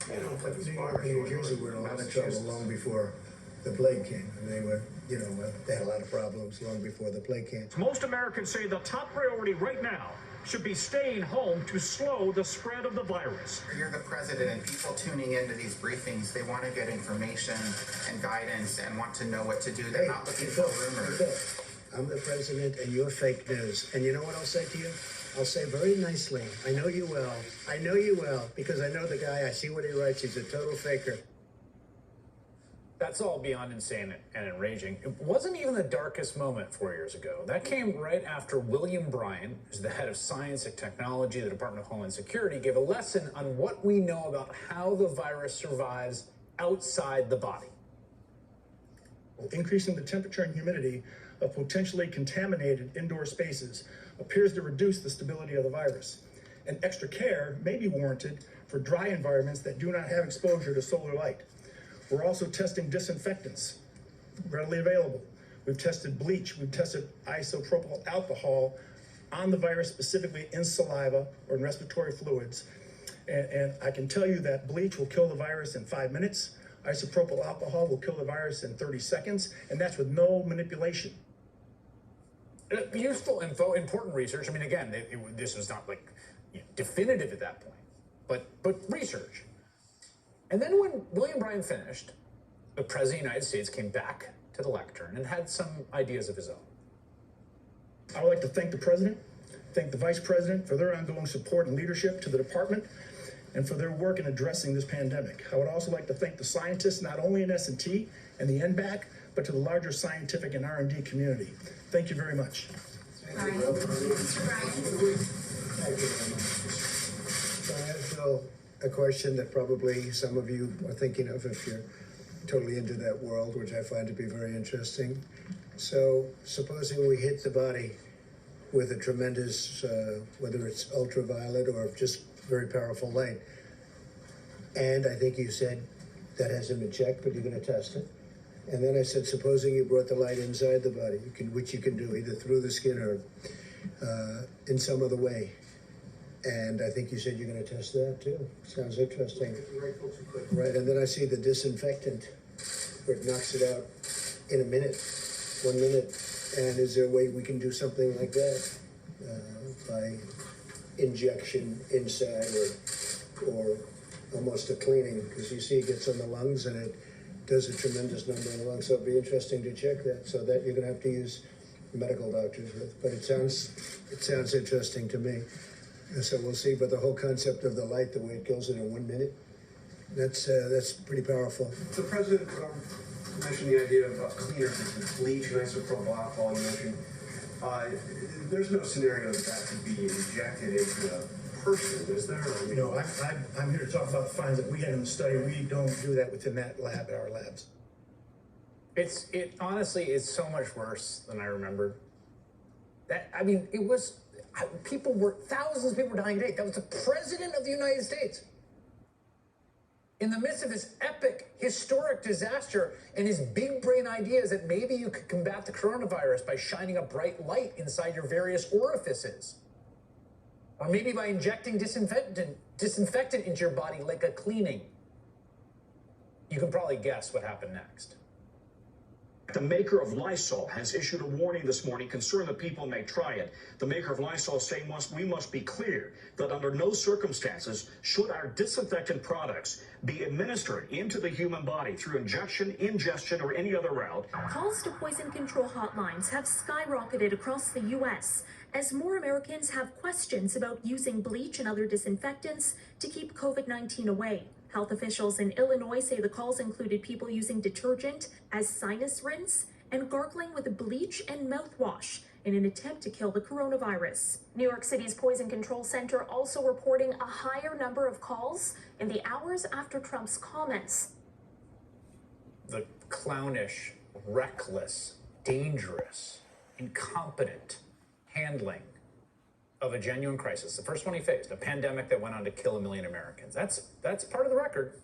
You know, but New York and New Jersey were in a lot of trouble long before the plague came. And they were, they had a lot of problems long before the plague came. Most Americans say the top priority right now should be staying home to slow the spread of the virus. You're the president, and people tuning into these briefings, they want to get information and guidance and want to know what to do. They're not looking for rumors. I'm the president, and you're fake news. And you know what I'll say to you? I'll say very nicely, I know you well. I know you well, because I know the guy. I see what he writes. He's a total faker. That's all beyond insane and enraging. It wasn't even the darkest moment 4 years ago. That came right after William Bryan, who's the head of science and technology, the Department of Homeland Security, gave a lesson on what we know about how the virus survives outside the body. Increasing the temperature and humidity of potentially contaminated indoor spaces appears to reduce the stability of the virus. And extra care may be warranted for dry environments that do not have exposure to solar light. We're also testing disinfectants, readily available. We've tested bleach, we've tested isopropyl alcohol on the virus, specifically in saliva or in respiratory fluids. And I can tell you that bleach will kill the virus in 5 minutes. Isopropyl alcohol will kill the virus in 30 seconds, and that's with no manipulation. Useful info, important research. I mean, again, this was not like definitive at that point, but research. And then when William Bryan finished, the President of the United States came back to the lectern and had some ideas of his own. I would like to thank the President, thank the Vice President for their ongoing support and leadership to the department and for their work in addressing this pandemic. I would also like to thank the scientists, not only in S&T and the NBAC, but to the larger scientific and R&D community. Thank you very much. Thank you, Mr. Bryan. Thank you very much. So I have, Phil, a question that probably some of you are thinking of if you're totally into that world, which I find to be very interesting. So supposing we hit the body with a tremendous, whether it's ultraviolet or just very powerful light, and I think you said that hasn't been checked, but you're going to test it. And then I said, supposing you brought the light inside the body, which you can do either through the skin or in some other way. And I think you said you're going to test that too. Sounds interesting. Right, and then I see the disinfectant, where it knocks it out in a minute, 1 minute. And is there a way we can do something like that by injection inside or almost a cleaning? Because you see it gets on the lungs and it does a tremendous number in the lungs. So it'd be interesting to check that. So that you're going to have to use medical doctors with. But it sounds interesting to me. So we'll see, but the whole concept of the light, the way it kills it in 1 minute, that's pretty powerful. The president mentioned the idea of cleaner bleach and isopropyl alcohol. You mentioned there's no scenario that could be injected into a person, is there? You know, I'm here to talk about the findings that we had in the study. We don't do that within that lab, our labs. It honestly is so much worse than I remembered. It was. Thousands of people were dying a day. That was the President of the United States. In the midst of this epic, historic disaster and his big brain ideas that maybe you could combat the coronavirus by shining a bright light inside your various orifices. Or maybe by injecting disinfectant into your body like a cleaning. You can probably guess what happened next. The maker of Lysol has issued a warning this morning concerning that people may try it. The maker of Lysol saying we must be clear that under no circumstances should our disinfectant products be administered into the human body through injection, ingestion, or any other route. Calls to poison control hotlines have skyrocketed across the U.S. as more Americans have questions about using bleach and other disinfectants to keep COVID-19 away. Health officials in Illinois say the calls included people using detergent as sinus rinse and gargling with bleach and mouthwash in an attempt to kill the coronavirus. New York City's Poison Control Center also reporting a higher number of calls in the hours after Trump's comments. The clownish, reckless, dangerous, incompetent handling of a genuine crisis, the first one he faced, a pandemic that went on to kill 1 million Americans. That's part of the record.